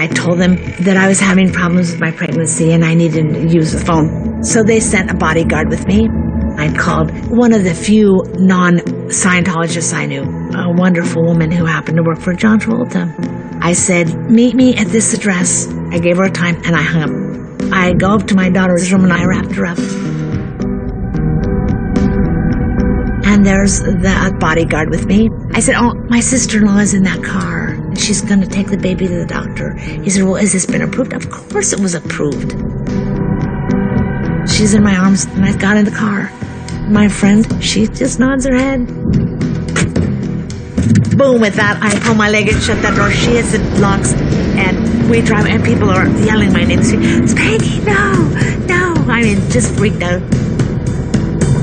I told them that I was having problems with my pregnancy and I needed to use the phone. So they sent a bodyguard with me. I called one of the few non-Scientologists I knew, a wonderful woman who happened to work for John Travolta. I said, meet me at this address. I gave her a time and I hung up. I go up to my daughter's room and I wrapped her up. And there's the bodyguard with me. I said, oh, my sister-in-law is in that car. She's going to take the baby to the doctor. He said, well, has this been approved? Of course it was approved. She's in my arms, and I got in the car. My friend, she just nods her head. Boom, with that, I pull my leg and shut that door. She hits the locks, and we drive, and people are yelling my name. It's Peggy, no, no. I mean, just freaked out.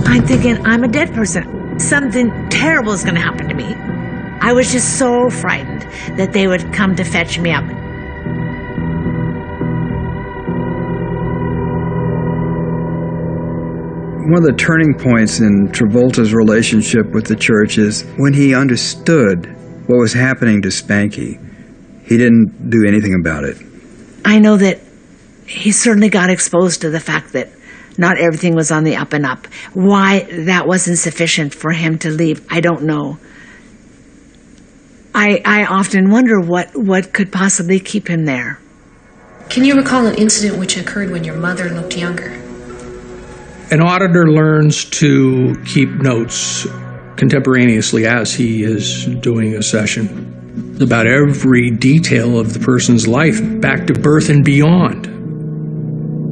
I'm thinking, I'm a dead person. Something terrible is going to happen to me. I was just so frightened that they would come to fetch me up. One of the turning points in Travolta's relationship with the church is when he understood what was happening to Spanky. He didn't do anything about it. I know that he certainly got exposed to the fact that not everything was on the up and up. Why that wasn't sufficient for him to leave, I don't know. I often wonder what could possibly keep him there. Can you recall an incident which occurred when your mother looked younger? An auditor learns to keep notes contemporaneously as he is doing a session about every detail of the person's life, back to birth and beyond.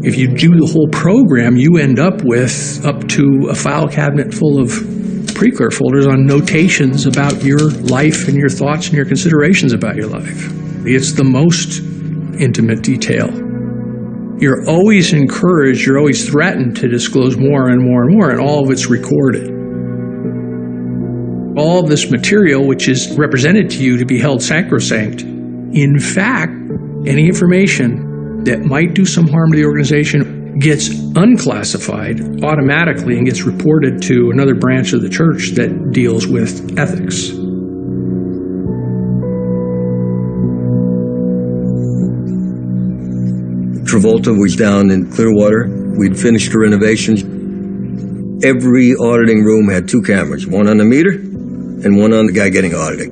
If you do the whole program, you end up with up to a file cabinet full of Preclear folders on notations about your life and your thoughts and your considerations about your life. It's the most intimate detail. You're always encouraged, you're always threatened to disclose more and more and more, and all of it's recorded. All of this material, which is represented to you to be held sacrosanct, in fact, any information that might do some harm to the organization gets unclassified automatically and gets reported to another branch of the church that deals with ethics. Travolta was down in Clearwater. We'd finished the renovations. Every auditing room had 2 cameras, one on the meter and one on the guy getting audited.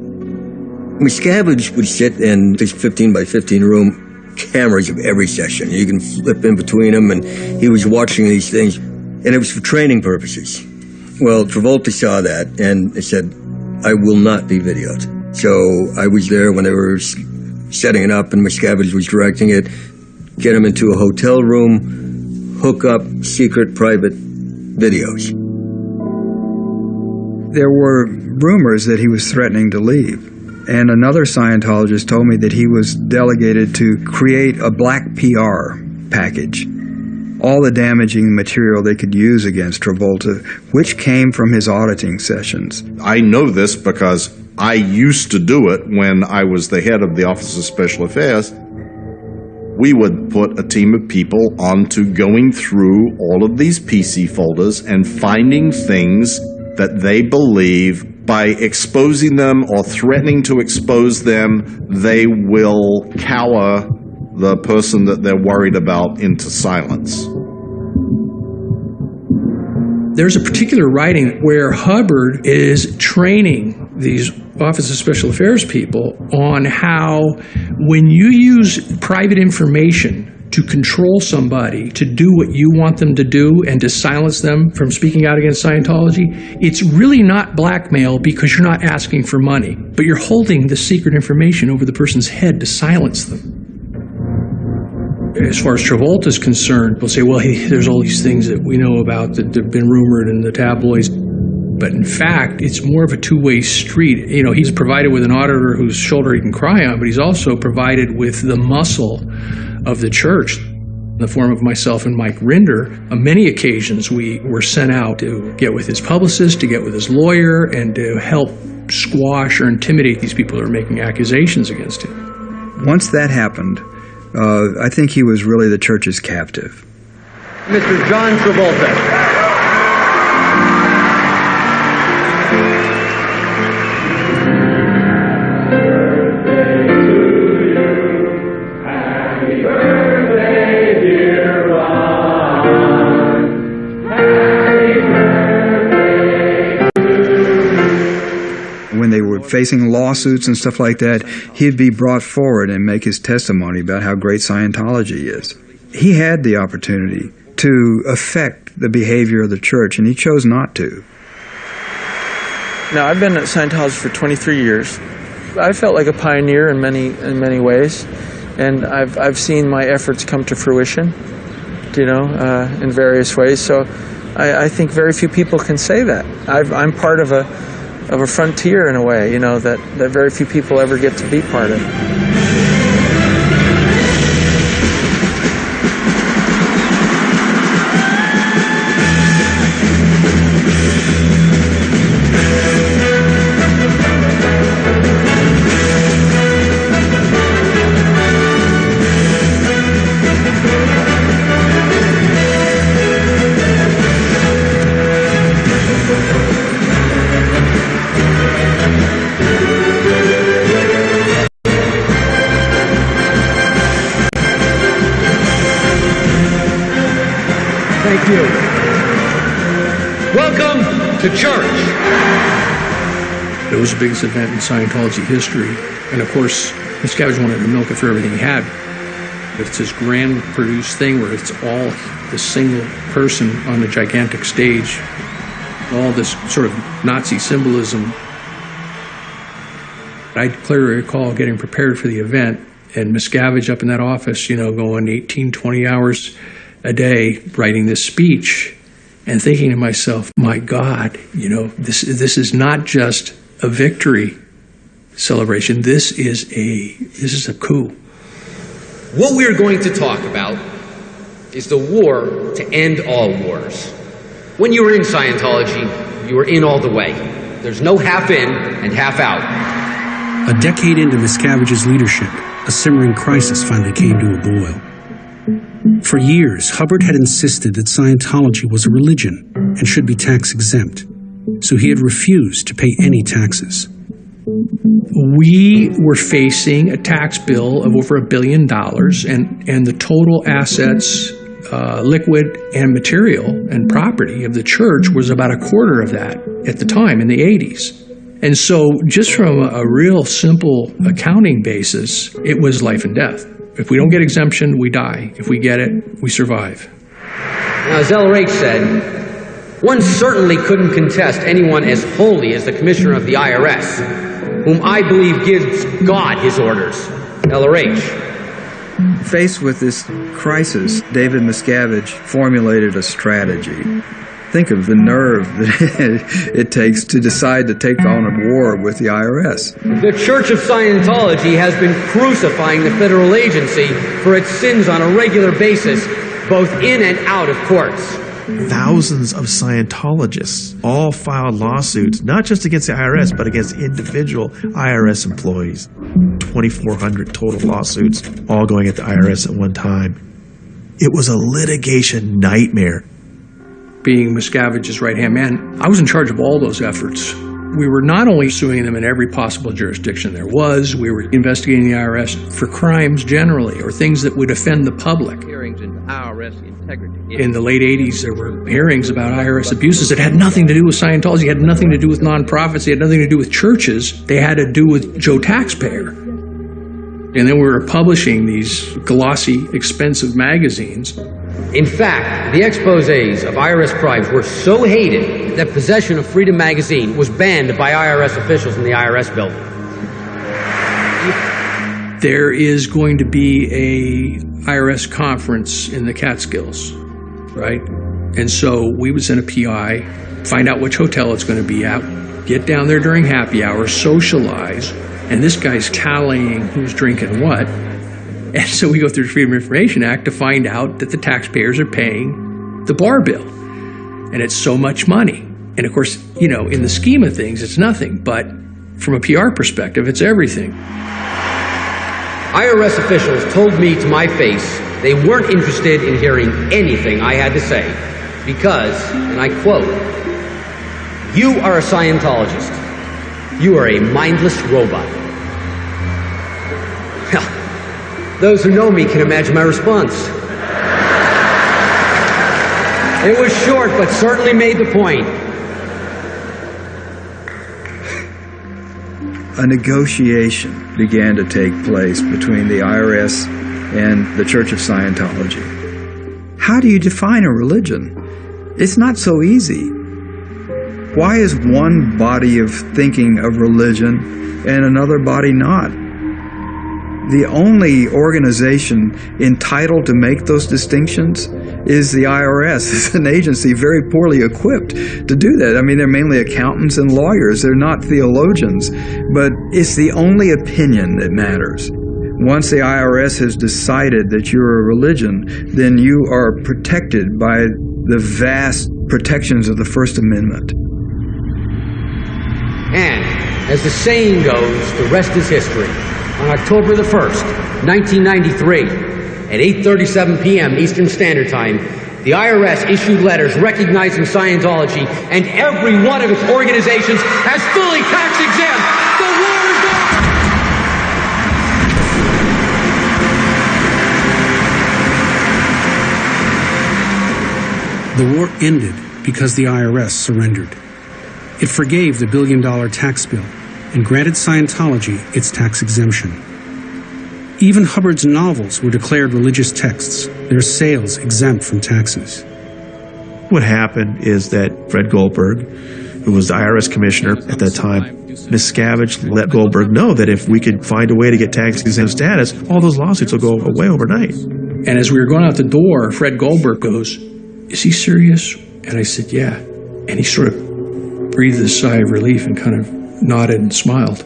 Miscavige would sit in this 15 by 15 room, cameras of every session. You can flip in between them, and he was watching these things, and it was for training purposes. Well, Travolta saw that, and he said, I will not be videoed. So I was there when they were setting it up, and Miscavige was directing it, get him into a hotel room, hook up secret private videos. There were rumors that he was threatening to leave. And another Scientologist told me that he was delegated to create a black PR package, all the damaging material they could use against Travolta, which came from his auditing sessions. I know this because I used to do it when I was the head of the Office of Special Affairs. We would put a team of people onto going through all of these PC folders and finding things that they believe by exposing them or threatening to expose them, they will cower the person that they're worried about into silence. There's a particular writing where Hubbard is training these Office of Special Affairs people on how when you use private information to control somebody, to do what you want them to do and to silence them from speaking out against Scientology, it's really not blackmail because you're not asking for money, but you're holding the secret information over the person's head to silence them. As far as Travolta is concerned, we'll say, well, there's all these things that we know about that have been rumored in the tabloids. But in fact, it's more of a two-way street. You know, he's provided with an auditor whose shoulder he can cry on, but he's also provided with the muscle of the church in the form of myself and Mike Rinder. On many occasions, we were sent out to get with his publicist, to get with his lawyer, and to help squash or intimidate these people who are making accusations against him. Once that happened, I think he was really the church's captive. Mr. John Travolta. facing lawsuits and stuff like that, he'd be brought forward and make his testimony about how great Scientology is. He had the opportunity to affect the behavior of the church, and he chose not to. Now, I've been at Scientology for 23 years. I felt like a pioneer in many ways, and I've seen my efforts come to fruition, in various ways. So I think very few people can say that. I'm part of a frontier in a way, that very few people ever get to be part of. Thank you. Welcome to church. It was the biggest event in Scientology history. And of course, Miscavige wanted to milk it for everything he had. It's this grand produced thing where it's all the single person on the gigantic stage, all this sort of Nazi symbolism. I clearly recall getting prepared for the event and Miscavige up in that office, going 18, 20 hours a day writing this speech and thinking to myself, my God, this is not just a victory celebration. This is a coup. What we are going to talk about is the war to end all wars. When you were in Scientology, you were in all the way. There's no half in and half out. A decade into Miscavige's leadership, a simmering crisis finally came to a boil. For years, Hubbard had insisted that Scientology was a religion and should be tax-exempt, so he had refused to pay any taxes. We were facing a tax bill of over $1 billion, and the total assets, liquid and material and property of the church was about a quarter of that at the time in the 80s. And so just from a real simple accounting basis, it was life and death. If we don't get exemption, we die. If we get it, we survive. Now, as LRH said, one certainly couldn't contest anyone as holy as the Commissioner of the IRS, whom I believe gives God his orders. LRH. Faced with this crisis, David Miscavige formulated a strategy. Think of the nerve that it takes to decide to take on a war with the IRS. The Church of Scientology has been crucifying the federal agency for its sins on a regular basis, both in and out of courts. Thousands of Scientologists all filed lawsuits, not just against the IRS, but against individual IRS employees. 2,400 total lawsuits, all going at the IRS at one time. It was a litigation nightmare. Being Miscavige's right-hand man, I was in charge of all those efforts. We were not only suing them in every possible jurisdiction there was, we were investigating the IRS for crimes generally, or things that would offend the public. Hearings into IRS integrity. In the late 80s, there were hearings about IRS abuses that had nothing to do with Scientology, had nothing to do with nonprofits, they had nothing to do with churches, they had to do with Joe Taxpayer. And then we were publishing these glossy, expensive magazines. In fact, the exposés of IRS crimes were so hated that possession of Freedom magazine was banned by IRS officials in the IRS building. There is going to be a IRS conference in the Catskills, right? And so we would send a PI, find out which hotel it's going to be at, get down there during happy hour, socialize, and this guy's tallying who's drinking what. And so we go through the Freedom of Information Act to find out that the taxpayers are paying the bar bill. And it's so much money. And of course, in the scheme of things, it's nothing. But from a PR perspective, it's everything. IRS officials told me to my face they weren't interested in hearing anything I had to say because, and I quote, "You are a Scientologist. You are a mindless robot." Those who know me can imagine my response. It was short, but certainly made the point. a negotiation began to take place between the IRS and the Church of Scientology. How do you define a religion? It's not so easy. Why is one body of thinking of religion and another body not? The only organization entitled to make those distinctions is the IRS. It's an agency very poorly equipped to do that. I mean, they're mainly accountants and lawyers. They're not theologians. But it's the only opinion that matters. Once the IRS has decided that you're a religion, then you are protected by the vast protections of the First Amendment. And, as the saying goes, the rest is history. On October the 1st, 1993, at 8:37 p.m. Eastern Standard Time, the IRS issued letters recognizing Scientology and every one of its organizations as fully tax-exempt. The war is over! The war ended because the IRS surrendered. It forgave the billion-dollar tax bill and granted Scientology its tax exemption. Even Hubbard's novels were declared religious texts, their sales exempt from taxes. What happened is that Fred Goldberg, who was the IRS commissioner at that time, Miscavige let Goldberg know that if we could find a way to get tax-exempt status, all those lawsuits will go away overnight. And as we were going out the door, Fred Goldberg goes, "Is he serious?" And I said, "Yeah." And he sort of breathed a sigh of relief and kind of nodded and smiled.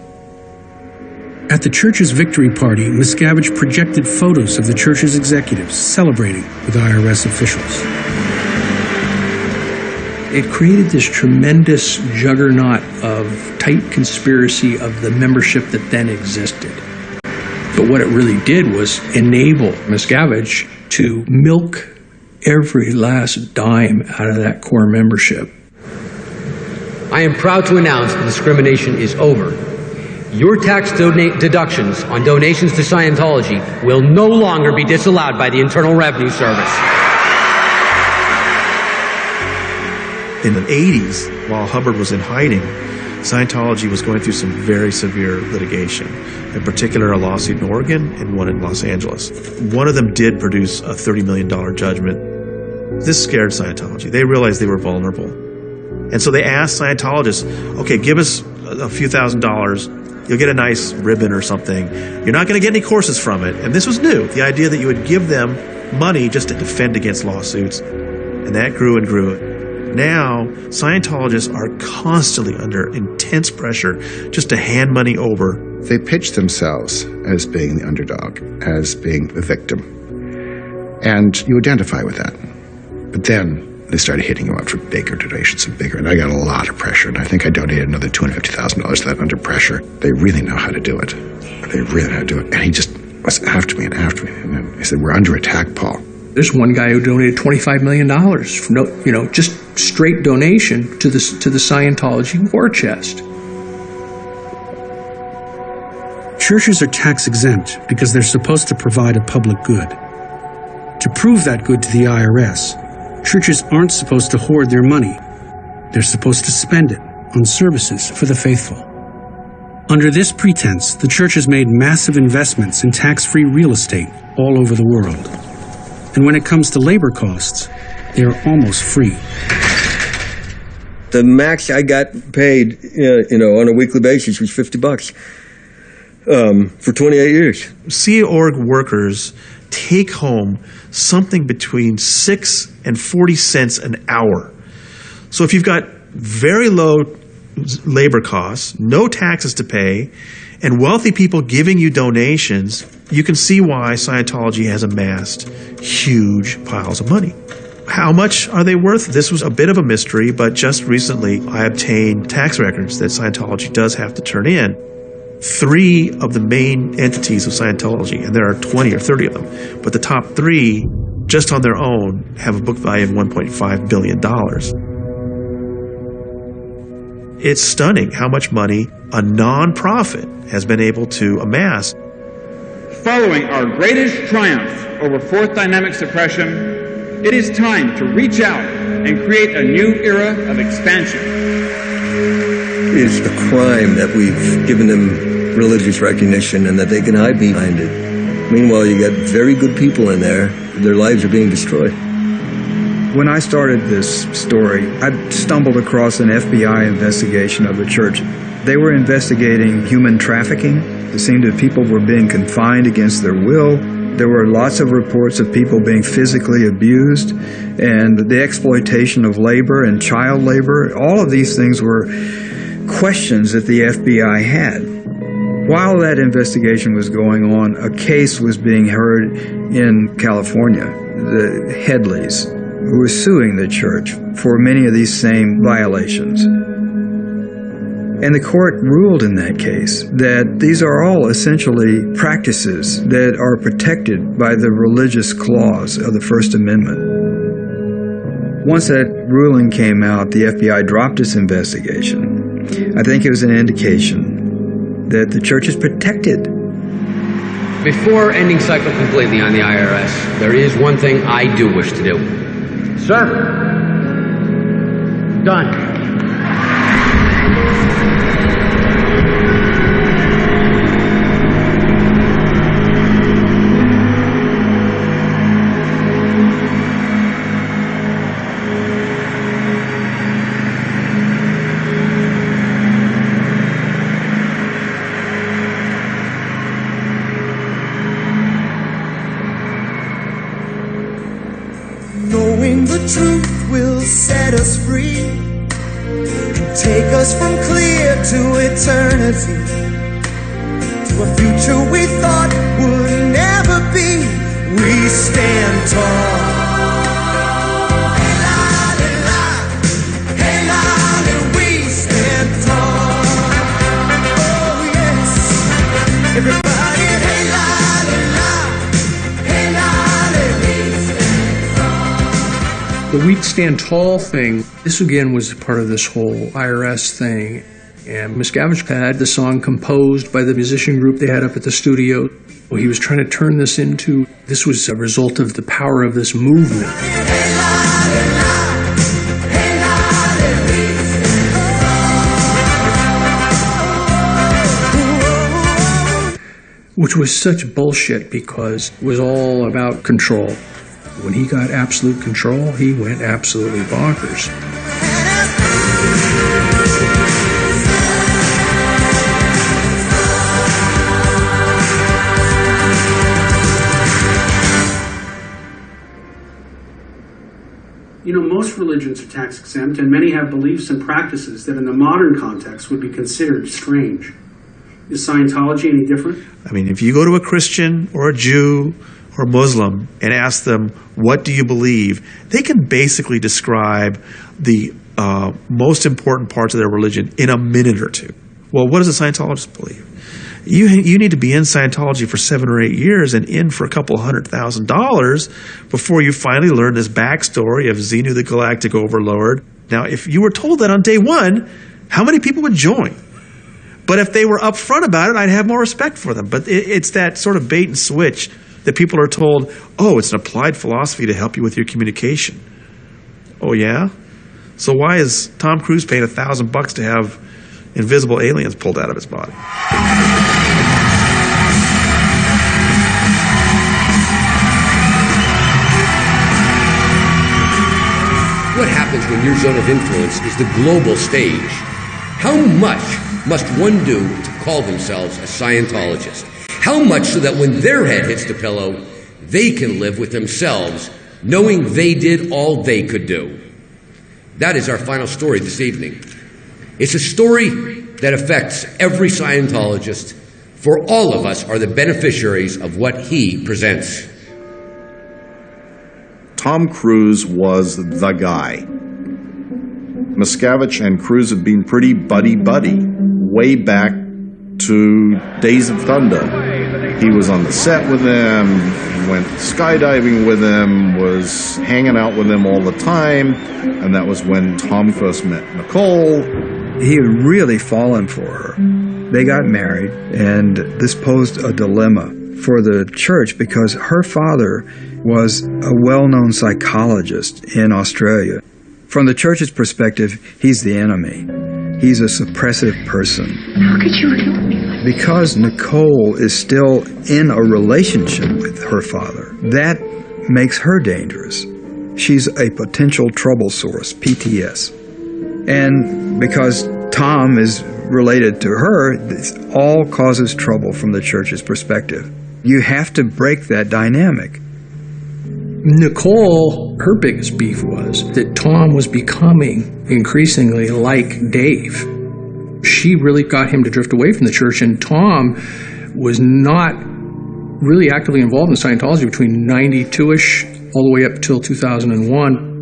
At the church's victory party, Miscavige projected photos of the church's executives celebrating with IRS officials. It created this tremendous juggernaut of tight conspiracy of the membership that then existed. But what it really did was enable Miscavige to milk every last dime out of that core membership. I am proud to announce the discrimination is over. Your tax deductions on donations to Scientology will no longer be disallowed by the Internal Revenue Service. In the 80s, while Hubbard was in hiding, Scientology was going through some very severe litigation, in particular a lawsuit in Oregon and one in Los Angeles. One of them did produce a $30 million judgment. This scared Scientology. They realized they were vulnerable. And so they asked Scientologists, okay, give us a few $1,000s. You'll get a nice ribbon or something. You're not going to get any courses from it. And this was new, the idea that you would give them money just to defend against lawsuits. And that grew and grew. Now, Scientologists are constantly under intense pressure just to hand money over. They pitch themselves as being the underdog, as being the victim. And you identify with that. But then they started hitting you up for bigger donations and bigger. And I got a lot of pressure. And I think I donated another $250,000 to that under pressure. They really know how to do it. They really know how to do it. And he just was after me and after me. And then he said, "We're under attack, Paul." There's one guy who donated $25 million from just straight donation to the Scientology war chest. Churches are tax exempt because they're supposed to provide a public good. To prove that good to the IRS, churches aren't supposed to hoard their money. They're supposed to spend it on services for the faithful. Under this pretense, the church has made massive investments in tax-free real estate all over the world. And when it comes to labor costs, they are almost free. The max I got paid, on a weekly basis was $50 for 28 years. Sea Org workers take home something between 6 and 40 cents an hour. So if you've got very low labor costs, no taxes to pay, and wealthy people giving you donations, you can see why Scientology has amassed huge piles of money. How much are they worth? This was a bit of a mystery, but just recently I obtained tax records that Scientology does have to turn in. 3 of the main entities of Scientology, and there are 20 or 30 of them, but the top 3, just on their own, have a book value of $1.5 billion. It's stunning how much money a non-profit has been able to amass. Following our greatest triumph over fourth dynamic suppression, it is time to reach out and create a new era of expansion. It's a crime that we've given them religious recognition and that they can hide behind it. Meanwhile, you got very good people in there. Their lives are being destroyed. When I started this story, I stumbled across an FBI investigation of the church. They were investigating human trafficking. It seemed that people were being confined against their will. There were lots of reports of people being physically abused and the exploitation of labor and child labor. All of these things were questions that the FBI had. While that investigation was going on, a case was being heard in California, the Headleys, who were suing the church for many of these same violations. And the court ruled in that case that these are all essentially practices that are protected by the religious clause of the First Amendment. Once that ruling came out, the FBI dropped its investigation. I think it was an indication that the church is protected. Before ending cycle completely on the IRS, there is one thing I do wish to do. Sir? Done. Knowing the truth will set us free, take us from clear to eternity, to a future we thought would never be. We stand tall. Hey, lolly, hey, lolly, we stand tall. Oh yes, everybody, hey, lolly, hey, lolly, we stand tall. The We'd Stand Tall thing, this again was part of this whole IRS thing. And Miscavige had the song composed by the musician group they had up at the studio. Well, he was trying to turn this into, this was a result of the power of this movement. Which was such bullshit because it was all about control. When he got absolute control, he went absolutely bonkers. You know, most religions are tax exempt, and many have beliefs and practices that in the modern context would be considered strange. Is Scientology any different? I mean, if you go to a Christian or a Jew or a Muslim and ask them, what do you believe? They can basically describe the most important parts of their religion in a minute or two. Well, what does a Scientologist believe? You need to be in Scientology for 7 or 8 years and in for a couple $100,000 before you finally learn this backstory of Xenu the Galactic Overlord. Now, if you were told that on day one, how many people would join? But if they were upfront about it, I'd have more respect for them. But it's that sort of bait and switch that people are told, oh, it's an applied philosophy to help you with your communication. Oh, yeah? So why is Tom Cruise paying $1,000 to have invisible aliens pulled out of his body? What happens when your zone of influence is the global stage? How much must one do to call themselves a Scientologist? How much so that when their head hits the pillow, they can live with themselves, knowing they did all they could do? That is our final story this evening. It's a story that affects every Scientologist, for all of us are the beneficiaries of what he presents. Tom Cruise was the guy. Miscavige and Cruise have been pretty buddy-buddy way back to Days of Thunder. He was on the set with them, went skydiving with them, was hanging out with them all the time, and that was when Tom first met Nicole. He had really fallen for her. They got married, and this posed a dilemma for the church because her father was a well-known psychologist in Australia. From the church's perspective, he's the enemy. He's a suppressive person. How could you help me like that? Because Nicole is still in a relationship with her father, that makes her dangerous. She's a potential trouble source, PTS. And because Tom is related to her, this all causes trouble from the church's perspective. You have to break that dynamic. Nicole, her biggest beef was that Tom was becoming increasingly like Dave. She really got him to drift away from the church, and Tom was not really actively involved in Scientology between 92-ish all the way up till 2001.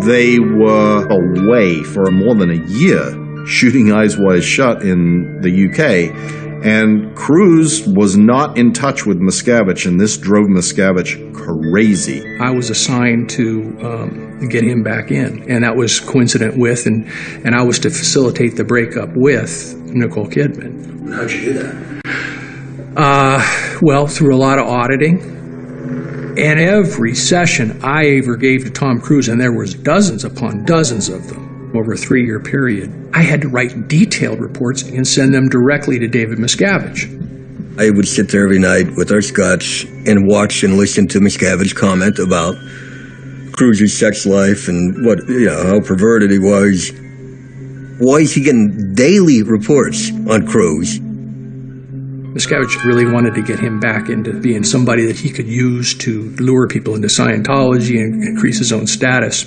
They were away for more than a year, shooting Eyes Wide Shut in the UK. And Cruz was not in touch with Miscavige, and this drove Miscavige crazy. I was assigned to get him back in, and that was coincident with, and I was to facilitate the breakup with Nicole Kidman. How'd you do that? Well, through a lot of auditing. And every session I ever gave to Tom Cruise, and there was dozens upon dozens of them, over a 3-year period, I had to write detailed reports and send them directly to David Miscavige. I would sit there every night with our scotch and watch and listen to Miscavige comment about Cruz's sex life and what, how perverted he was. Why is he getting daily reports on Cruz? Miscavige really wanted to get him back into being somebody that he could use to lure people into Scientology and increase his own status.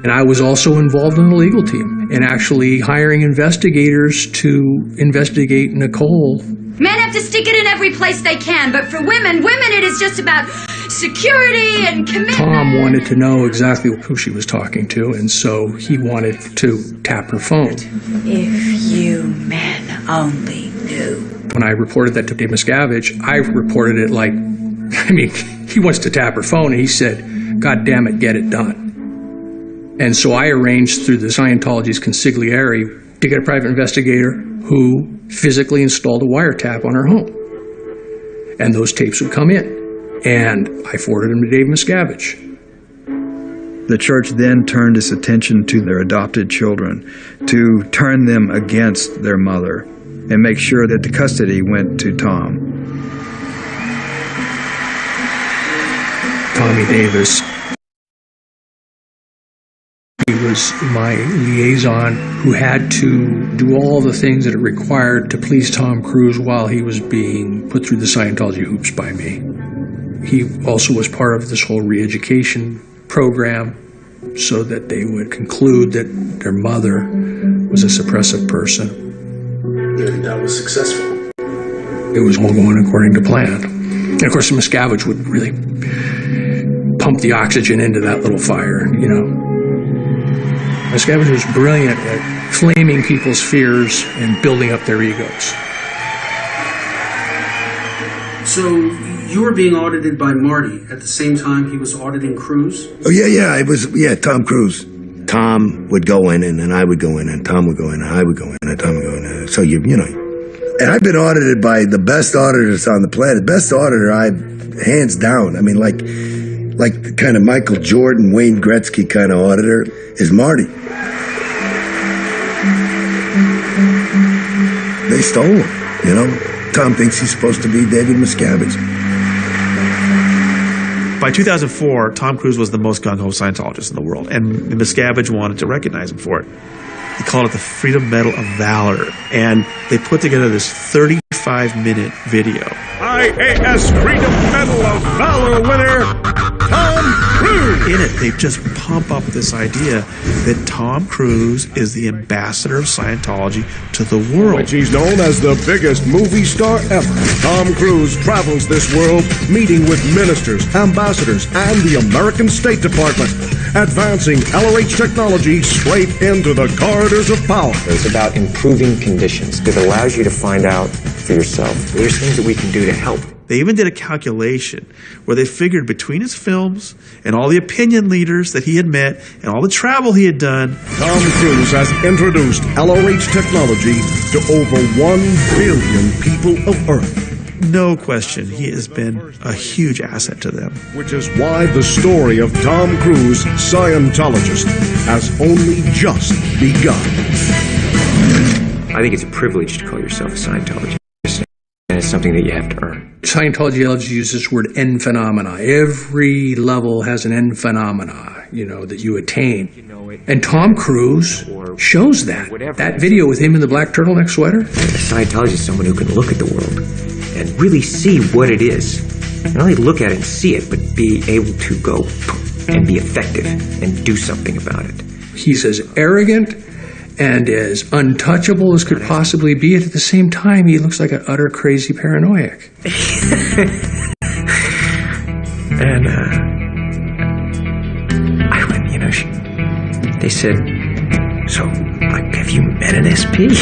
And I was also involved in the legal team and actually hiring investigators to investigate Nicole. Men have to stick it in every place they can, but for women it is just about security and commitment. Tom wanted to know exactly who she was talking to, and so he wanted to tap her phone. If you men only knew. When I reported that to Dave Miscavige, I reported it like, he wants to tap her phone, and he said, God damn it, get it done. And so I arranged through the Scientology's consigliere to get a private investigator who physically installed a wiretap on her home. And those tapes would come in. And I forwarded them to Dave Miscavige. The church then turned its attention to their adopted children to turn them against their mother and make sure that the custody went to Tom. Tommy Davis. He was my liaison who had to do all the things that it required to please Tom Cruise while he was being put through the Scientology hoops by me. He also was part of this whole re-education program so that they would conclude that their mother was a suppressive person. And that was successful. It was all going according to plan. And of course, Miscavige would really pump the oxygen into that little fire, Miscavige was brilliant at flaming people's fears and building up their egos. So you were being audited by Marty at the same time he was auditing Cruz? Oh, yeah, it was, Tom Cruise. Tom would go in, and then I would go in, and Tom would go in, and I would go in, and Tom would go in. So, And I've been audited by the best auditors on the planet. Best auditor hands down. Like the kind of Michael Jordan, Wayne Gretzky kind of auditor is Marty. They stole him, Tom thinks he's supposed to be David Miscavige. By 2004, Tom Cruise was the most gung-ho Scientologist in the world, and Miscavige wanted to recognize him for it. He called it the Freedom Medal of Valor, and they put together this 35-minute video. IAS Freedom Medal of Valor winner, Tom Cruise! In it, they just pump up this idea that Tom Cruise is the ambassador of Scientology to the world. Which he's known as the biggest movie star ever. Tom Cruise travels this world meeting with ministers, ambassadors, and the American State Department, advancing LRH technology straight into the corridors of power. It's about improving conditions. It allows you to find out for yourself. There's things that we can do to help. They even did a calculation where they figured between his films and all the opinion leaders that he had met and all the travel he had done, Tom Cruise has introduced LRH technology to over 1 billion people of Earth. no question, he has been a huge asset to them. Which is why the story of Tom Cruise, Scientologist, has only just begun. I think it's a privilege to call yourself a Scientologist, and it's something that you have to earn. Scientology loves to use this word end phenomena. Every level has an end phenomena, that you attain. And Tom Cruise shows that. That video with him in the black turtleneck sweater. A Scientologist is someone who can look at the world and really see what it is. Not only look at it and see it, but be able to go and be effective and do something about it. He's as arrogant and as untouchable as could possibly be, and at the same time, he looks like an utter crazy paranoiac. And I went, they said, so, have you met an SP?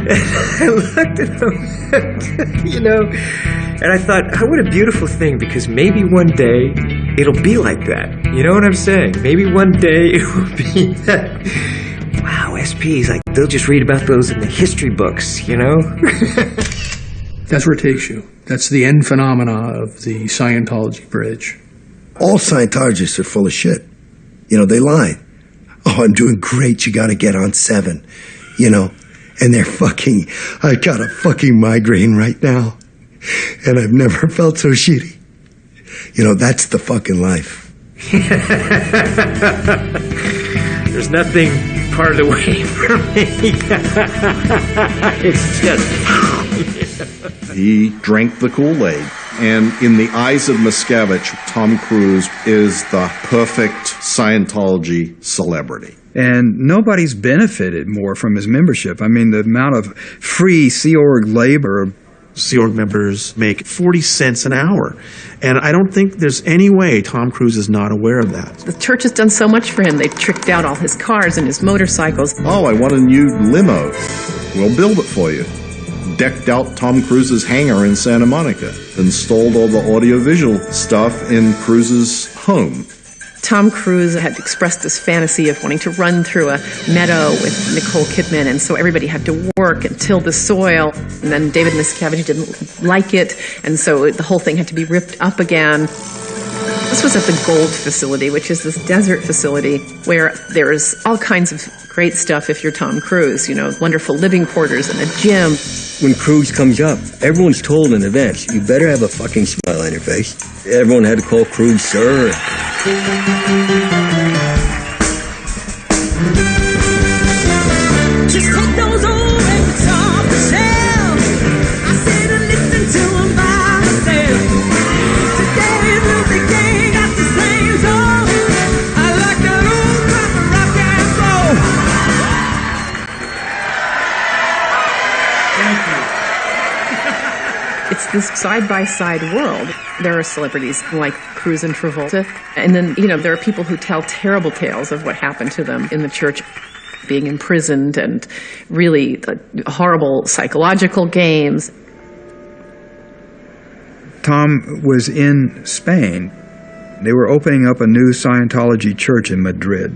And I looked at him, and I thought, what a beautiful thing, because maybe one day it'll be like that. You know what I'm saying? Maybe one day it will be that. Wow, SPs, they'll just read about those in the history books, That's where it takes you. That's the end phenomena of the Scientology bridge. All Scientologists are full of shit. They lie. Oh, I'm doing great. You got to get on 7. And they're I got a fucking migraine right now. And I've never felt so shitty. That's the fucking life. There's nothing part of the way for me. It's just... He drank the Kool-Aid. And in the eyes of Miscavige, Tom Cruise is the perfect Scientology celebrity. And nobody's benefited more from his membership. I mean, the amount of free Sea Org labor. Sea Org members make 40 cents an hour. And I don't think there's any way Tom Cruise is not aware of that. The church has done so much for him. They've tricked out all his cars and his motorcycles. Oh, I want a new limo. We'll build it for you. Decked out Tom Cruise's hangar in Santa Monica. Installed all the audiovisual stuff in Cruise's home. Tom Cruise had expressed this fantasy of wanting to run through a meadow with Nicole Kidman, and so everybody had to work and till the soil. And then David Miscavige didn't like it, and so the whole thing had to be ripped up again. This was at the Gold facility, which is this desert facility where there's all kinds of great stuff if you're Tom Cruise, wonderful living quarters and a gym. When Cruise comes up, everyone's told in advance, you better have a fucking smile on your face. Everyone had to call Cruise sir. Just put those old records off the shelf. I sit and listen to them by myself. Today's music ain't got the same soul. I like that old proper rock and roll. It's this side-by-side world. There are celebrities like Cruise and Travolta, and then, there are people who tell terrible tales of what happened to them in the church, being imprisoned and really horrible psychological games. Tom was in Spain. They were opening up a new Scientology church in Madrid.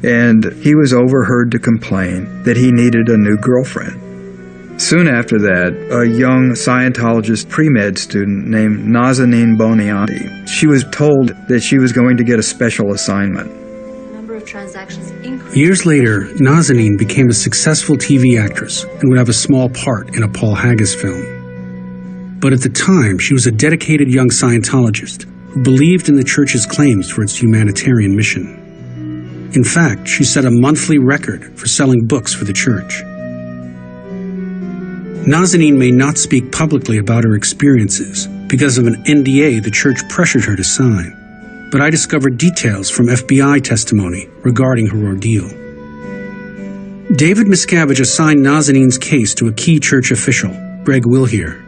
And he was overheard to complain that he needed a new girlfriend. Soon after that, a young Scientologist pre-med student named Nazanin Bonianti, she was told that she was going to get a special assignment. Years later, Nazanin became a successful TV actress and would have a small part in a Paul Haggis film. But at the time, she was a dedicated young Scientologist who believed in the church's claims for its humanitarian mission. In fact, she set a monthly record for selling books for the church. Nazanin may not speak publicly about her experiences because of an NDA the church pressured her to sign, but I discovered details from FBI testimony regarding her ordeal. David Miscavige assigned Nazanin's case to a key church official, Greg Wilhere.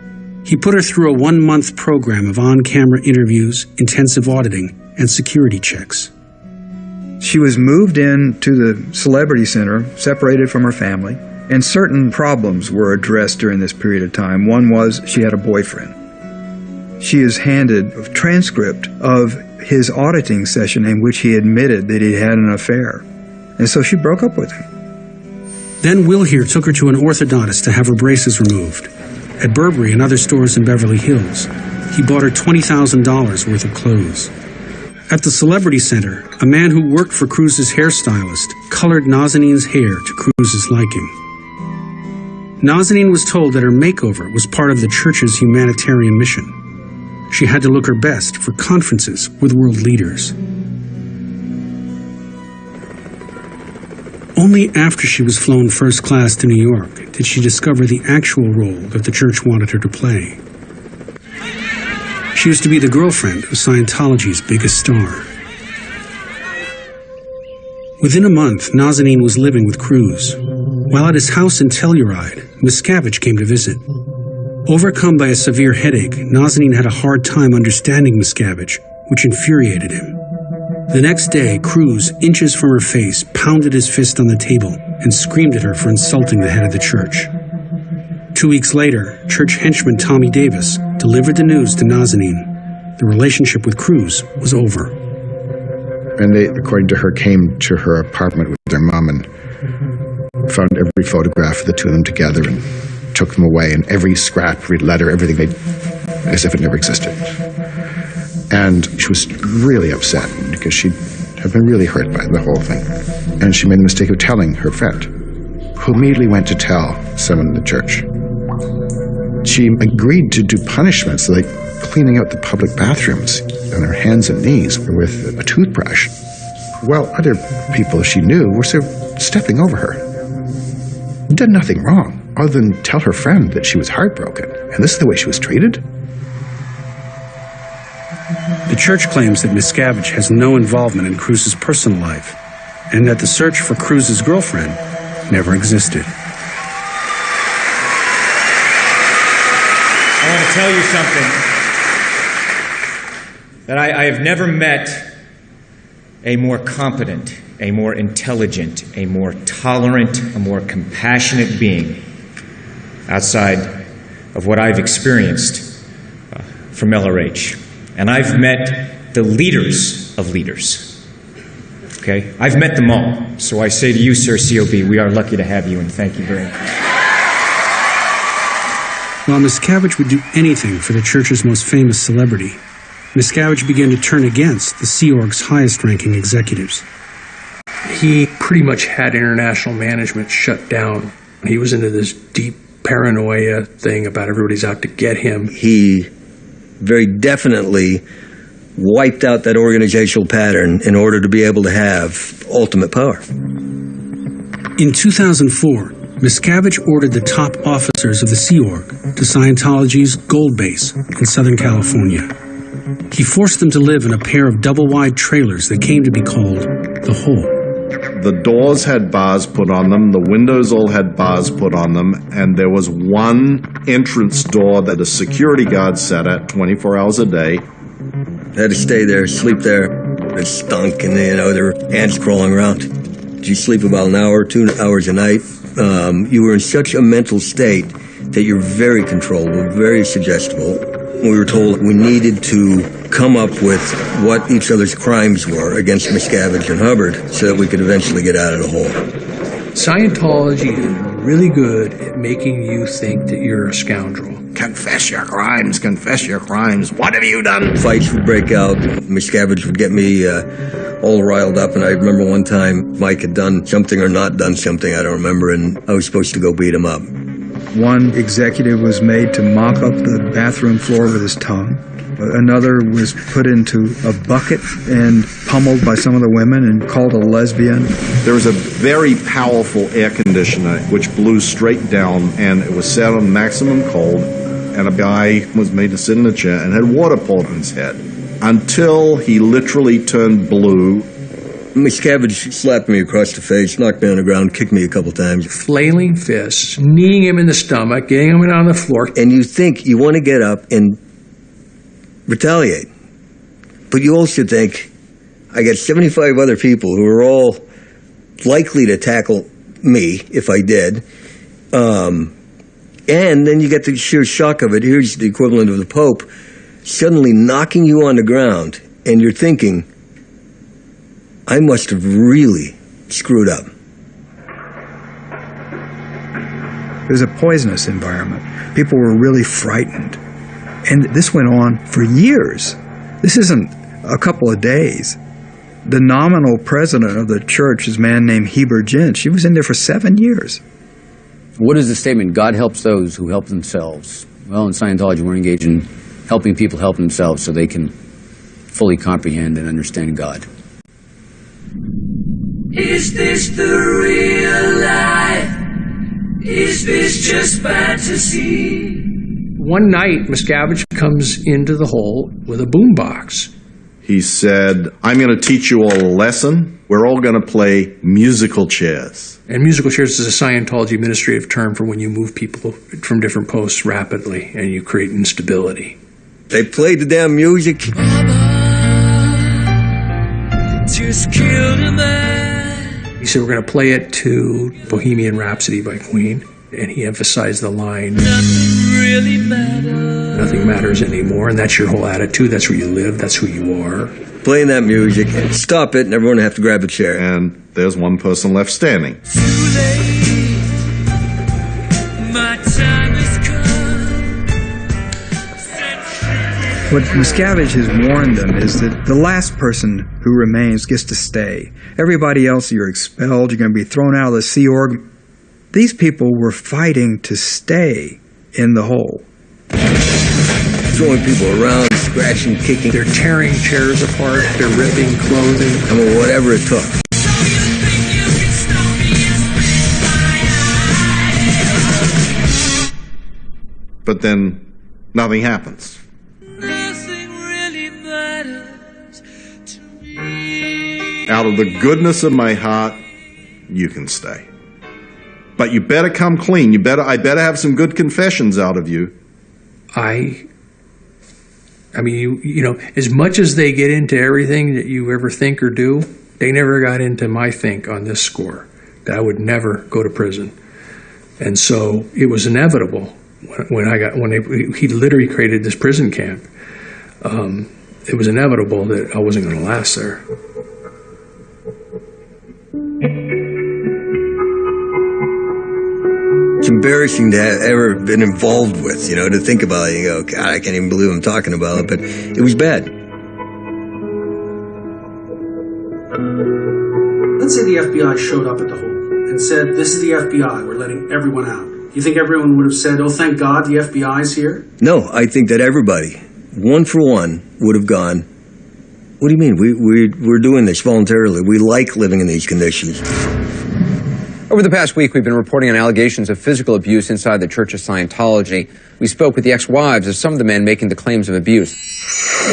He put her through a 1-month program of on-camera interviews, intensive auditing, and security checks. She was moved into the Celebrity Center, separated from her family, and certain problems were addressed during this period of time. One was she had a boyfriend. She is handed a transcript of his auditing session in which he admitted that he had an affair. And so she broke up with him. Then Wilhere took her to an orthodontist to have her braces removed. At Burberry and other stores in Beverly Hills, he bought her $20,000 worth of clothes. At the Celebrity Center, a man who worked for Cruz's hairstylist colored Nazanin's hair to Cruz's liking. Nazanin was told that her makeover was part of the church's humanitarian mission. She had to look her best for conferences with world leaders. Only after she was flown first class to New York did she discover the actual role that the church wanted her to play. She was to be the girlfriend of Scientology's biggest star. Within a month, Nazanin was living with Cruz. While at his house in Telluride, Miscavige came to visit. Overcome by a severe headache, Nazanin had a hard time understanding Miscavige, which infuriated him. The next day, Cruz, inches from her face, pounded his fist on the table and screamed at her for insulting the head of the church. 2 weeks later, church henchman Tommy Davis delivered the news to Nazanin. The relationship with Cruz was over. And they, according to her, came to her apartment with their mom and found every photograph of the two of them together and took them away, and every scrap, every letter, everything, as if it never existed. And she was really upset because she had been really hurt by the whole thing. And she made the mistake of telling her friend, who immediately went to tell someone in the church. She agreed to do punishments like cleaning out the public bathrooms on her hands and knees with a toothbrush, while other people she knew were sort of stepping over her. Did nothing wrong other than tell her friend that she was heartbroken, and this is the way she was treated. The church claims that Miscavige has no involvement in Cruz's personal life, and that the search for Cruz's girlfriend never existed. I want to tell you something, that I have never met a more competent, a more intelligent, a more tolerant, a more compassionate being outside of what I've experienced from LRH. And I've met the leaders of leaders. Okay? I've met them all. So I say to you, Sir COB, we are lucky to have you, and thank you very much. While Miscavige would do anything for the church's most famous celebrity, Miscavige began to turn against the Sea Org's highest-ranking executives. He pretty much had international management shut down. He was into this deep paranoia thing about everybody's out to get him. He very definitely wiped out that organizational pattern in order to be able to have ultimate power. In 2004, Miscavige ordered the top officers of the Sea Org to Scientology's Gold Base in Southern California. He forced them to live in a pair of double-wide trailers that came to be called the Hole. The doors had bars put on them, the windows all had bars put on them, and there was one entrance door that a security guard sat at 24 hours a day. Had to stay there, sleep there. It stunk, and there were ants crawling around. You sleep about an hour, 2 hours a night. You were in such a mental state that you're very controllable, very suggestible. We were told we needed to come up with what each other's crimes were against Miscavige and Hubbard so that we could eventually get out of the hole. Scientology is really good at making you think that you're a scoundrel. Confess your crimes, confess your crimes. What have you done? Fights would break out. Miscavige would get me all riled up, and I remember one time Mike had done something or not done something, I don't remember, and I was supposed to go beat him up. One executive was made to mop up the bathroom floor with his tongue. Another was put into a bucket and pummeled by some of the women and called a lesbian. There was a very powerful air conditioner which blew straight down, and it was set on maximum cold, and a guy was made to sit in a chair and had water poured on his head until he literally turned blue. Miscavige slapped me across the face, knocked me on the ground, kicked me a couple times. Flailing fists, kneeing him in the stomach, getting him on the floor. And you think you want to get up and retaliate. But you also think, I got 75 other people who are all likely to tackle me if I did. And then you get the sheer shock of it. Here's the equivalent of the Pope suddenly knocking you on the ground, and you're thinking, I must have really screwed up. It was a poisonous environment. People were really frightened. And this went on for years. This isn't a couple of days. The nominal president of the church is a man named Heber Gent. She was in there for 7 years. What is the statement, God helps those who help themselves? Well, in Scientology, we're engaged in helping people help themselves so they can fully comprehend and understand God. Is this the real life? Is this just fantasy? One night, Miscavige comes into the hole with a boombox. He said, I'm going to teach you all a lesson. We're all going to play musical chairs. And musical chairs is a Scientology administrative term for when you move people from different posts rapidly and you create instability. They played the damn music. Just killed a man. He said, we're going to play it to Bohemian Rhapsody by Queen. And he emphasized the line, Nothing really matters. Nothing matters anymore. And that's your whole attitude. That's where you live. That's who you are. Playing that music, and stop it, and everyone have to grab a chair. And there's one person left standing. Too late. My time has come. What Miscavige has warned them is that the last person who remains gets to stay. Everybody else, you're expelled. You're going to be thrown out of the Sea Org. These people were fighting to stay in the hole. Throwing people around, scratching, kicking. They're tearing chairs apart. They're ripping clothing. I mean, whatever it took. But then nothing happens. Nothing really matters to me. Out of the goodness of my heart, you can stay. But you better come clean. I better have some good confessions out of you. I mean, you know, as much as they get into everything that you ever think or do, they never got into my think on this score, that I would never go to prison. And so it was inevitable when he literally created this prison camp. It was inevitable that I wasn't going to last there. It's embarrassing to have ever been involved with, you know, to think about it. You go, God, I can't even believe I'm talking about it, but it was bad. Let's say the FBI showed up at the hole and said, this is the FBI, we're letting everyone out. You think everyone would have said, oh, thank God the FBI's here? No, I think that everybody, one for one, would have gone, what do you mean? We're doing this voluntarily. We like living in these conditions. Over the past week, we've been reporting on allegations of physical abuse inside the Church of Scientology. We spoke with the ex-wives of some of the men making the claims of abuse.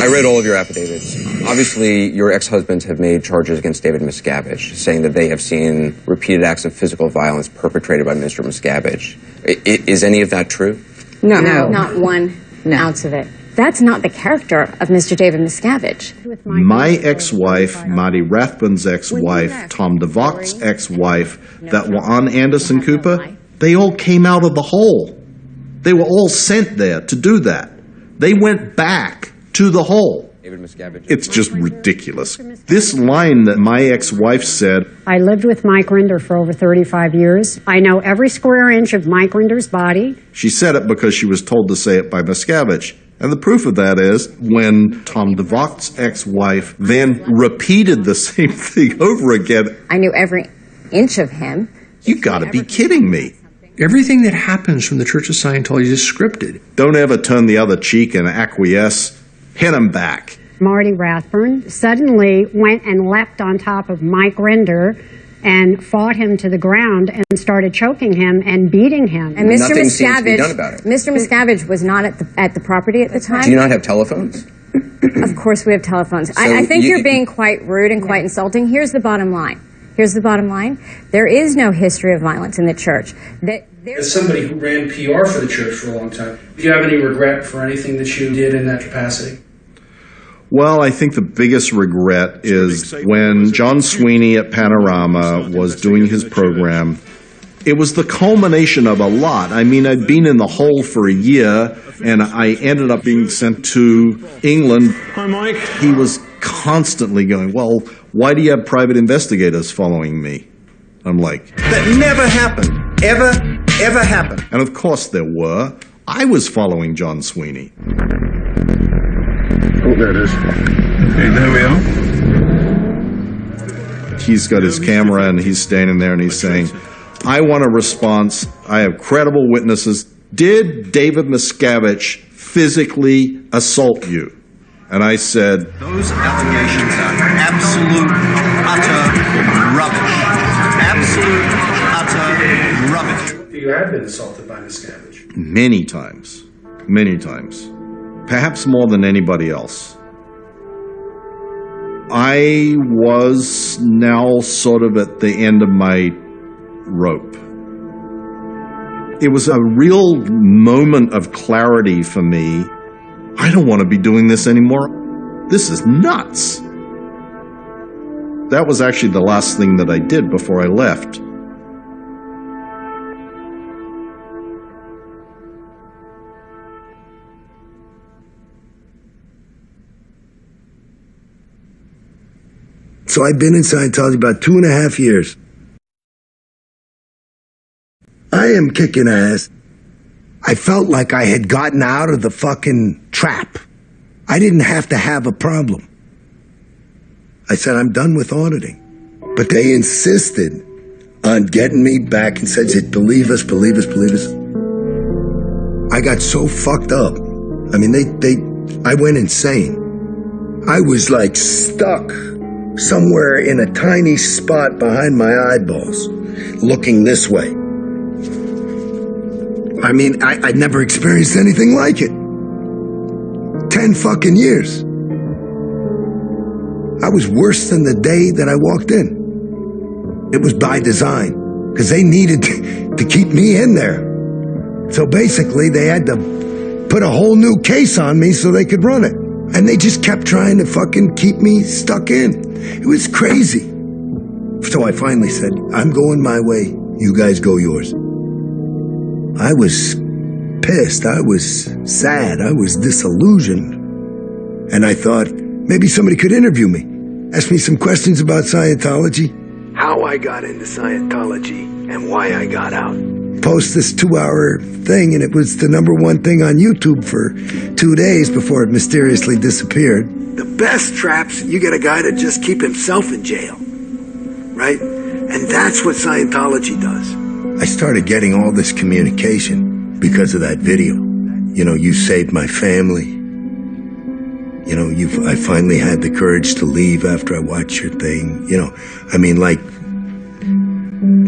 I read all of your affidavits. Obviously, your ex-husbands have made charges against David Miscavige, saying that they have seen repeated acts of physical violence perpetrated by Mr. Miscavige. Is any of that true? No, not one ounce of it. That's not the character of Mr. David Miscavige. My ex-wife, Marty Rathbun's ex-wife, Tom DeVocht's ex-wife, that were on Anderson Cooper, they all came out of the hole. They were all sent there to do that. They went back to the hole. It's just ridiculous. This line that my ex-wife said, I lived with Mike Rinder for over 35 years. I know every square inch of Mike Rinder's body. She said it because she was told to say it by Miscavige. And the proof of that is when Tom DeVocht's ex-wife then repeated the same thing over again. I knew every inch of him. You gotta be kidding me. Everything that happens from the Church of Scientology is scripted. Don't ever turn the other cheek and acquiesce. Hit him back. Marty Rathburn suddenly went and leapt on top of Mike Rinder and fought him to the ground and started choking him and beating him. And Mr. Nothing seems to be done about it. Mr. Miscavige was not at the property at the time. Do you not have telephones? Of course we have telephones. So I think you're being quite rude and quite insulting. Here's the bottom line. There is no history of violence in the church. As somebody who ran PR for the church for a long time, do you have any regret for anything that you did in that capacity? Well, I think the biggest regret is when John Sweeney at Panorama was doing his program, it was the culmination of a lot. I mean, I'd been in the hole for a year, and I ended up being sent to England. Hi, Mike. He was constantly going, well, why do you have private investigators following me? I'm like, That never happened. Ever happened. and of course there were. I was following John Sweeney. Oh, there it is. Okay, there we are. He's got his camera and he's standing there and he's saying, I want a response. I have credible witnesses. Did David Miscavige physically assault you? And I said, Those allegations are absolute, utter rubbish. Absolute, utter rubbish. You have been assaulted by Miscavige. many times. Many times. Perhaps more than anybody else. I was now sort of at the end of my rope. It was a real moment of clarity for me. I don't want to be doing this anymore. This is nuts. That was actually the last thing that I did before I left. So I've been in Scientology about 2.5 years. I am kicking ass. I felt like I had gotten out of the fucking trap. I didn't have to have a problem. I said, I'm done with auditing. But they insisted on getting me back and said, believe us, believe us, believe us. I got so fucked up. I mean, I went insane. I was like stuck somewhere in a tiny spot behind my eyeballs, looking this way. I mean, I'd never experienced anything like it. 10 fucking years. I was worse than the day that I walked in. It was by design, because they needed to keep me in there. So basically, they had to put a whole new case on me so they could run it. And they just kept trying to fucking keep me stuck in. It was crazy. So I finally said, I'm going my way. You guys go yours. I was pissed. I was sad. I was disillusioned. And I thought, maybe somebody could interview me. Ask me some questions about Scientology. How I got into Scientology and why I got out. Post this 2-hour thing, and it was the #1 thing on YouTube for 2 days before it mysteriously disappeared. The best traps, you get a guy to just keep himself in jail, right? And that's what Scientology does. I started getting all this communication because of that video. You know, you saved my family. You know, I finally had the courage to leave after I watched your thing. You know, I mean, like,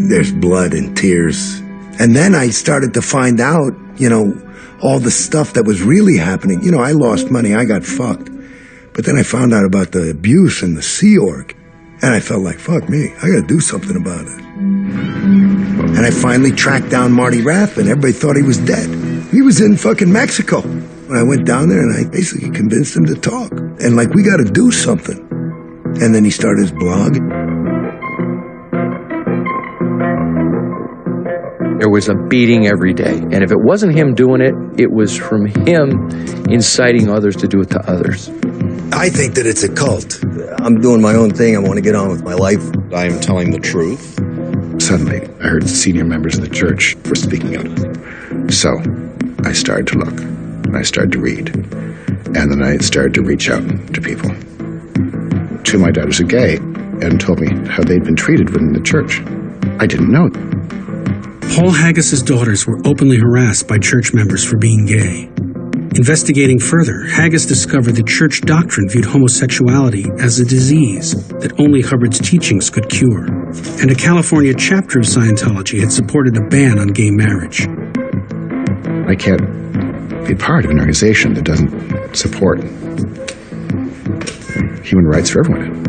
there's blood and tears. And then I started to find out, you know, all the stuff that was really happening. You know, I lost money. I got fucked. But then I found out about the abuse in the Sea Org. And I felt like, fuck me, I gotta do something about it. And I finally tracked down Marty Rathbun. Everybody thought he was dead. He was in fucking Mexico. When I went down there and I basically convinced him to talk. And like, we gotta do something. And then he started his blog. There was a beating every day. And if it wasn't him doing it, it was from him inciting others to do it to others. I think that it's a cult. I'm doing my own thing. I want to get on with my life. I am telling the truth. Suddenly, I heard senior members of the church were speaking out. So, I started to look, and I started to read, and then I started to reach out to people. Two of my daughters are gay, and told me how they'd been treated within the church. I didn't know. Paul Haggis's daughters were openly harassed by church members for being gay. Investigating further, Haggis discovered that church doctrine viewed homosexuality as a disease that only Hubbard's teachings could cure, and a California chapter of Scientology had supported a ban on gay marriage. I can't be part of an organization that doesn't support human rights for everyone.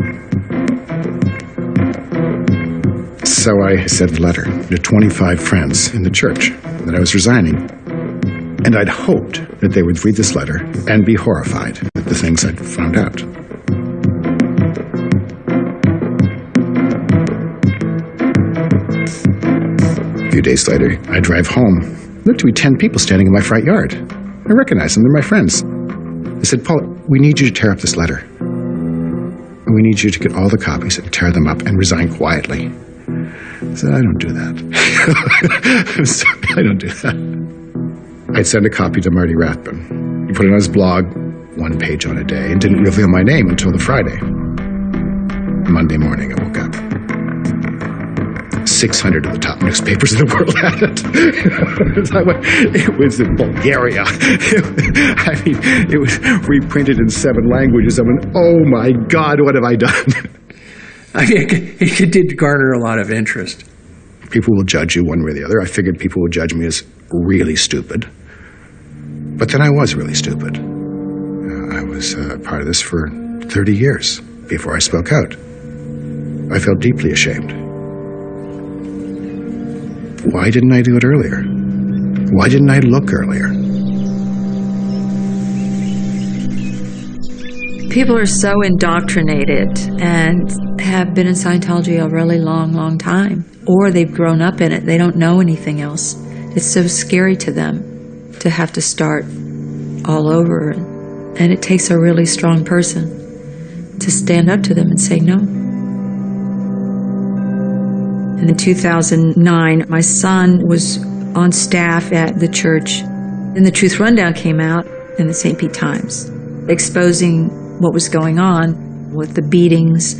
So I sent a letter to 25 friends in the church that I was resigning. And I'd hoped that they would read this letter and be horrified at the things I'd found out. A few days later, I drive home. There looked to be 10 people standing in my front yard. I recognized them, they're my friends. I said, Paul, we need you to tear up this letter. And we need you to get all the copies and tear them up and resign quietly. I said, I don't do that. I'm sorry, I don't do that. I'd send a copy to Marty Rathbun. He put it on his blog, 1 page on a day, and didn't reveal my name until the Friday. Monday morning, I woke up. 600 of the top newspapers in the world had it. It was in Bulgaria. I mean, it was reprinted in 7 languages. I went, oh my God, what have I done? I think it did garner a lot of interest. People will judge you one way or the other. I figured people would judge me as really stupid. But then I was really stupid. I was part of this for 30 years before I spoke out. I felt deeply ashamed. Why didn't I do it earlier? Why didn't I look earlier? People are so indoctrinated and have been in Scientology a really long, long time. Or they've grown up in it. They don't know anything else. It's so scary to them to have to start all over. And it takes a really strong person to stand up to them and say no. In 2009, my son was on staff at the church, and the Truth Rundown came out in the St. Pete Times, exposing what was going on with the beatings,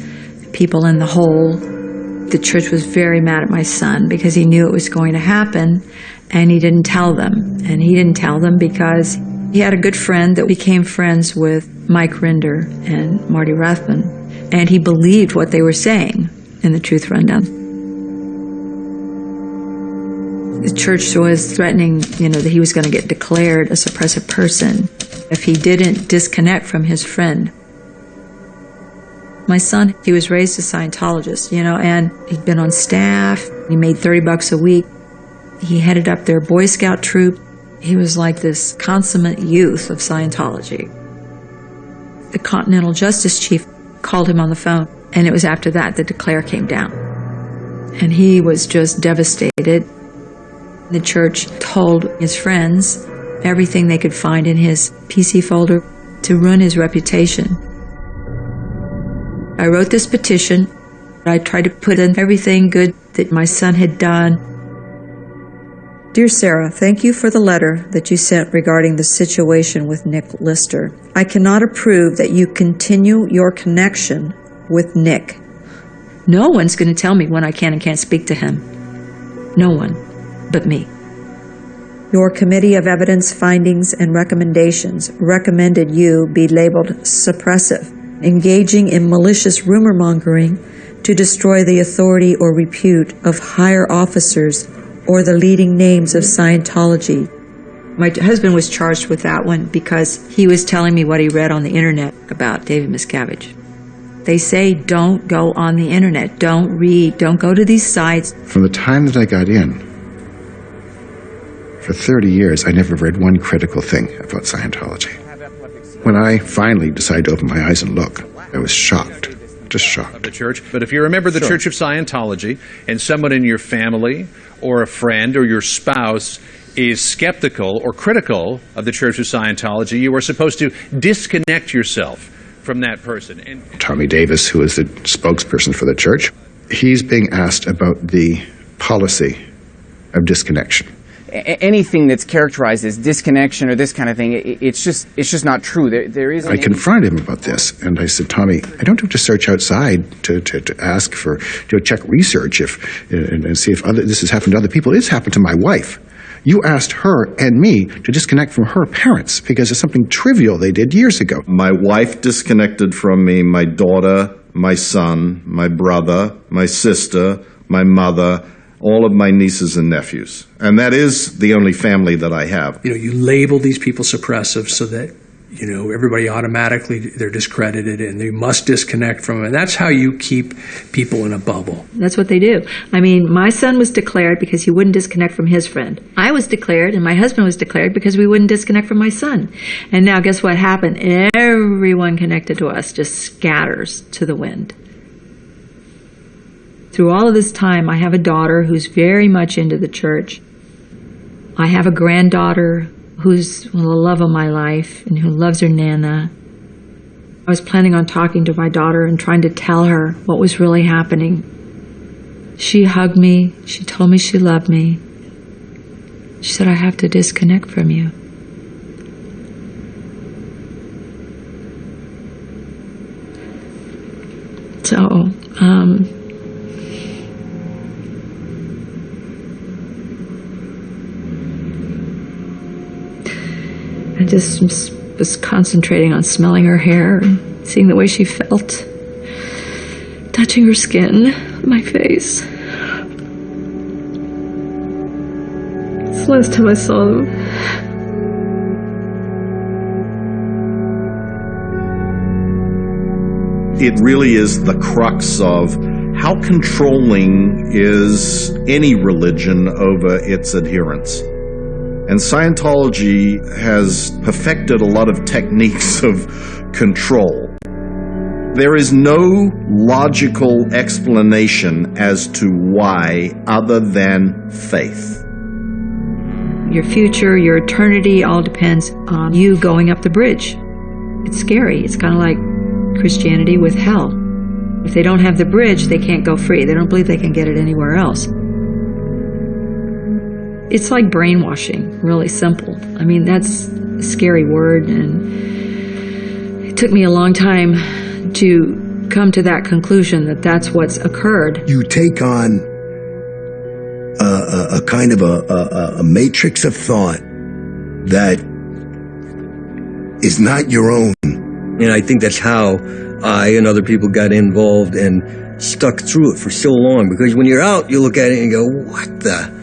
people in the hole. The church was very mad at my son because he knew it was going to happen, and he didn't tell them. And he didn't tell them because he had a good friend that became friends with Mike Rinder and Marty Rathbun, and he believed what they were saying in the Truth Rundown. The church was threatening, that he was going to get declared a suppressive person if he didn't disconnect from his friend. My son, he was raised a Scientologist, and he'd been on staff. He made $30 a week. He headed up their Boy Scout troop. He was like this consummate youth of Scientology. The Continental Justice Chief called him on the phone, and it was after that the declare came down. And he was just devastated. The church told his friends everything they could find in his PC folder to ruin his reputation. I wrote this petition. I tried to put in everything good that my son had done. Dear Sarah, thank you for the letter that you sent regarding the situation with Nick Lister. I cannot approve that you continue your connection with Nick. No one's going to tell me when I can and can't speak to him. No one but me. Your Committee of Evidence Findings and Recommendations recommended you be labeled suppressive, engaging in malicious rumor mongering to destroy the authority or repute of higher officers or the leading names of Scientology. My husband was charged with that one because he was telling me what he read on the internet about David Miscavige. They say don't go on the internet, don't read, don't go to these sites. From the time that I got in, for 30 years, I never read one critical thing about Scientology. When I finally decided to open my eyes and look, I was shocked, just shocked. Of the church. But if you're a member of the Church of Scientology and someone in your family or a friend or your spouse is skeptical or critical of the Church of Scientology, you are supposed to disconnect yourself from that person. And Tommy Davis, who is the spokesperson for the church, he's being asked about the policy of disconnection. Anything that's characterized as disconnection or this kind of thing, it's just not true. There isn't. I confronted him about this, and I said, Tommy, I don't have to search outside to ask for, check research and see if this has happened to other people. It's happened to my wife. You asked her and me to disconnect from her parents because of something trivial they did years ago. My wife disconnected from me, my daughter, my son, my brother, my sister, my mother, all of my nieces and nephews. And that is the only family that I have. You label these people suppressive so that, everybody automatically, they're discredited and they must disconnect from it. And that's how you keep people in a bubble. That's what they do. I mean, my son was declared because he wouldn't disconnect from his friend. I was declared and my husband was declared because we wouldn't disconnect from my son. And now guess what happened? Everyone connected to us just scatters to the wind. Through all of this time, I have a daughter who's very much into the church. I have a granddaughter who's the love of my life and who loves her Nana. I was planning on talking to my daughter and trying to tell her what was really happening. She hugged me. She told me she loved me. She said, I have to disconnect from you. So, I just was concentrating on smelling her hair and seeing the way she felt, touching her skin, my face. It's the last time I saw them. It really is the crux of how controlling is any religion over its adherents. And Scientology has perfected a lot of techniques of control. There is no logical explanation as to why other than faith. Your future, your eternity, all depends on you going up the bridge. It's scary. It's kind of like Christianity with hell. If they don't have the bridge, they can't go free. They don't believe they can get it anywhere else. It's like brainwashing, really simple. I mean, that's a scary word, and it took me a long time to come to that conclusion that that's what's occurred. You take on a kind of a matrix of thought that is not your own. And I think that's how I and other people got involved and stuck through it for so long. Because when you're out, you look at it and go, what the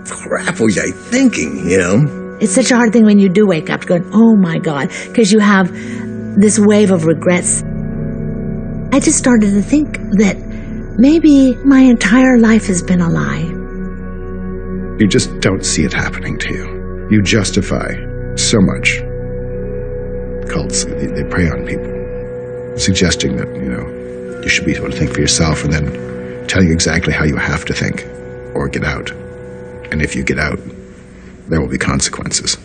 crap was I thinking, you know? It's such a hard thing when you do wake up going, oh my God, because you have this wave of regrets. I just started to think that maybe my entire life has been a lie. You just don't see it happening to you. You justify so much. Cults, they prey on people, suggesting that, you know, you should be able to think for yourself and then telling you exactly how you have to think or get out. And if you get out, there will be consequences.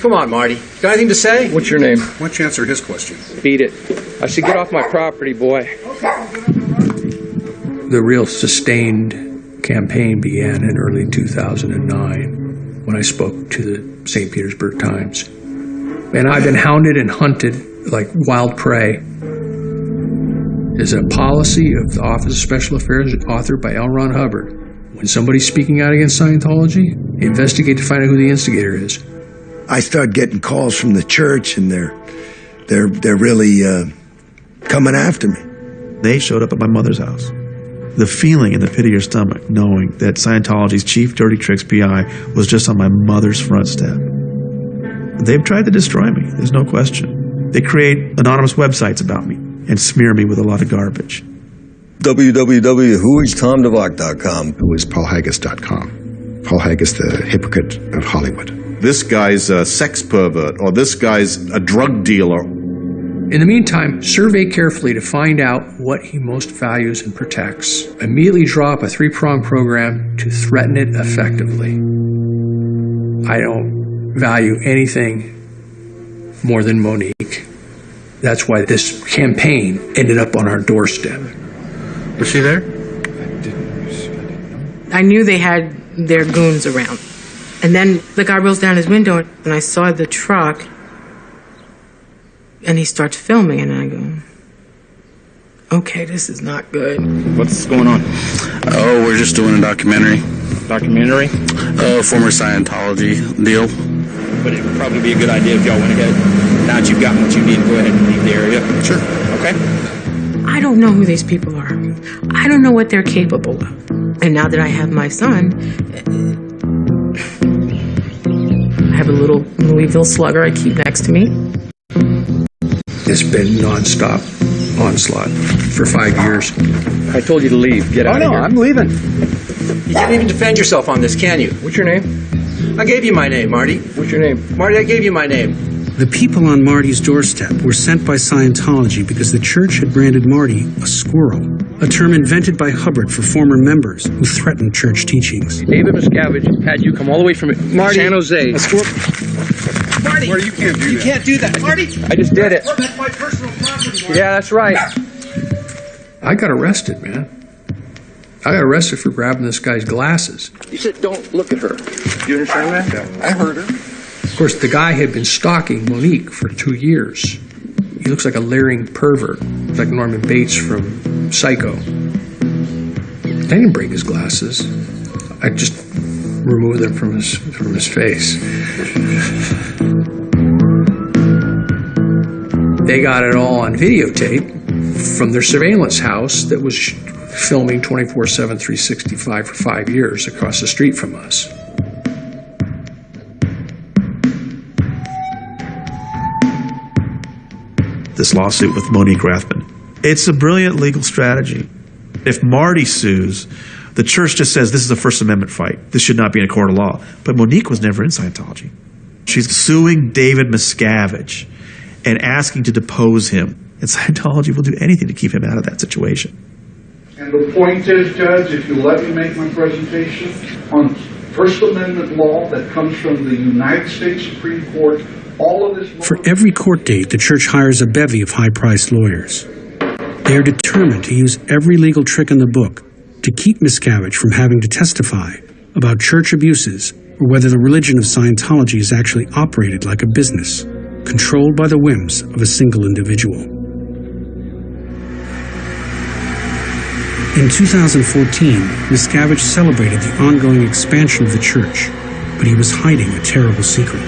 Come on, Marty. Got anything to say? What's your name? Why don't you answer his question? Beat it. I said, get off my property, boy. The real sustained campaign began in early 2009 when I spoke to the St. Petersburg Times. And I've been hounded and hunted like wild prey. There's a policy of the Office of Special Affairs authored by L. Ron Hubbard. When somebody's speaking out against Scientology, investigate to find out who the instigator is. I start getting calls from the church, and they're really coming after me. They showed up at my mother's house. The feeling in the pit of your stomach, knowing that Scientology's chief dirty tricks PI was just on my mother's front step. They've tried to destroy me, there's no question. They create anonymous websites about me and smear me with a lot of garbage. www.whoistomdevock.com. Whoispaulhaggis.com. Paul Haggis, the hypocrite of Hollywood. This guy's a sex pervert, or this guy's a drug dealer. In the meantime, survey carefully to find out what he most values and protects. Immediately draw up a three-pronged program to threaten it effectively. I don't value anything more than Monique. That's why this campaign ended up on our doorstep. Was she there? I knew they had their goons around. And then the guy rolls down his window, and I saw the truck, and he starts filming, and I go, okay, this is not good. What's going on? Oh, we're just doing a documentary. Documentary? Former Scientology deal. But it would probably be a good idea if y'all went ahead, now that you've gotten what you need, go ahead and leave the area. Sure. Okay? I don't know who these people are. I don't know what they're capable of. And now that I have my son, I have a little Louisville slugger I keep next to me. It's been nonstop onslaught for 5 years. I told you to leave. Get out of here. I'm leaving. You can't even defend yourself on this, can you? What's your name? I gave you my name, Marty. What's your name? Marty, I gave you my name. The people on Marty's doorstep were sent by Scientology because the church had branded Marty a squirrel, a term invented by Hubbard for former members who threatened church teachings. David Miscavige had you come all the way from San Jose. Marty, you can't do that. You can't do that, Marty. I just did it. That's my personal property. Yeah, that's right. I got arrested, man. I got arrested for grabbing this guy's glasses. You said don't look at her. You understand that? I heard her. Of course, the guy had been stalking Monique for 2 years. He looks like a leering pervert, like Norman Bates from Psycho. I didn't break his glasses. I just removed them from his face. They got it all on videotape from their surveillance house that was filming 24/7, 365 for 5 years across the street from us. This lawsuit with Monique Rathman. It's a brilliant legal strategy. If Marty sues, the church just says this is a First Amendment fight. This should not be in a court of law. But Monique was never in Scientology. She's suing David Miscavige and asking to depose him. And Scientology will do anything to keep him out of that situation. And the point is, Judge, if you let me make my presentation on First Amendment law that comes from the United States Supreme Court, all of this... For every court date, the church hires a bevy of high-priced lawyers. They are determined to use every legal trick in the book to keep Miscavige from having to testify about church abuses or whether the religion of Scientology is actually operated like a business, controlled by the whims of a single individual. In 2014, Miscavige celebrated the ongoing expansion of the church, but he was hiding a terrible secret.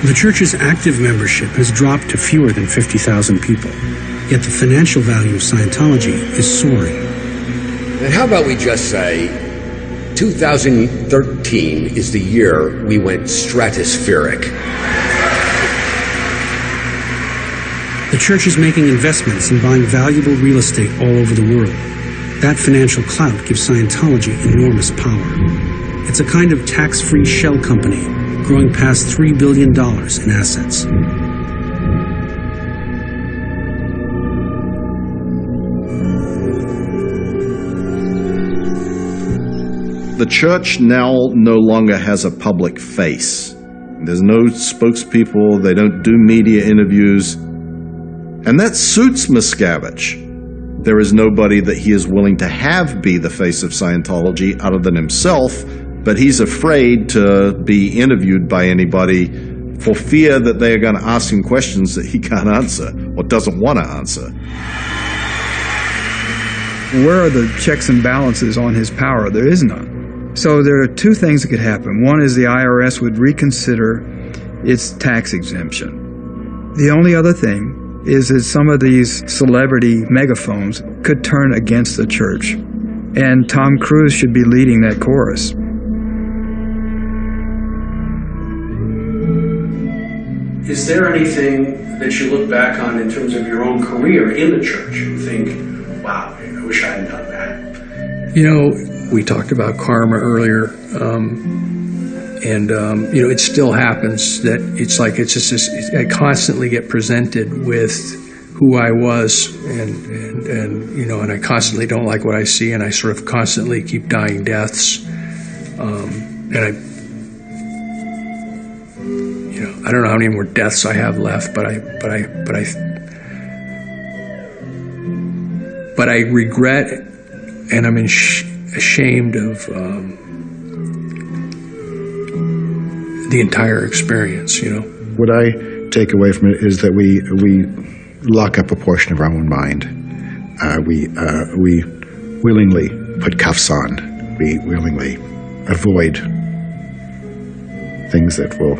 The church's active membership has dropped to fewer than 50,000 people, yet the financial value of Scientology is soaring. And how about we just say 2013 is the year we went stratospheric? The church is making investments and buying valuable real estate all over the world. That financial clout gives Scientology enormous power. It's a kind of tax-free shell company, growing past $3 billion in assets. The church now no longer has a public face. There's no spokespeople, they don't do media interviews, and that suits Miscavige. There is nobody that he is willing to have be the face of Scientology other than himself, but he's afraid to be interviewed by anybody for fear that they are going to ask him questions that he can't answer or doesn't want to answer. Where are the checks and balances on his power? There is none. So there are two things that could happen. One is the IRS would reconsider its tax exemption. The only other thing is that some of these celebrity megaphones could turn against the church. And Tom Cruise should be leading that chorus. Is there anything that you look back on in terms of your own career in the church and think, wow, I wish I hadn't done that? You know, we talked about karma earlier, and it still happens that it's like it's just this, I constantly get presented with who I was, and I constantly don't like what I see, and I sort of constantly keep dying deaths, and I don't know how many more deaths I have left, but I regret, and I'm ashamed of the entire experience. What I take away from it is that we lock up a portion of our own mind. We willingly put cuffs on. We willingly avoid things that will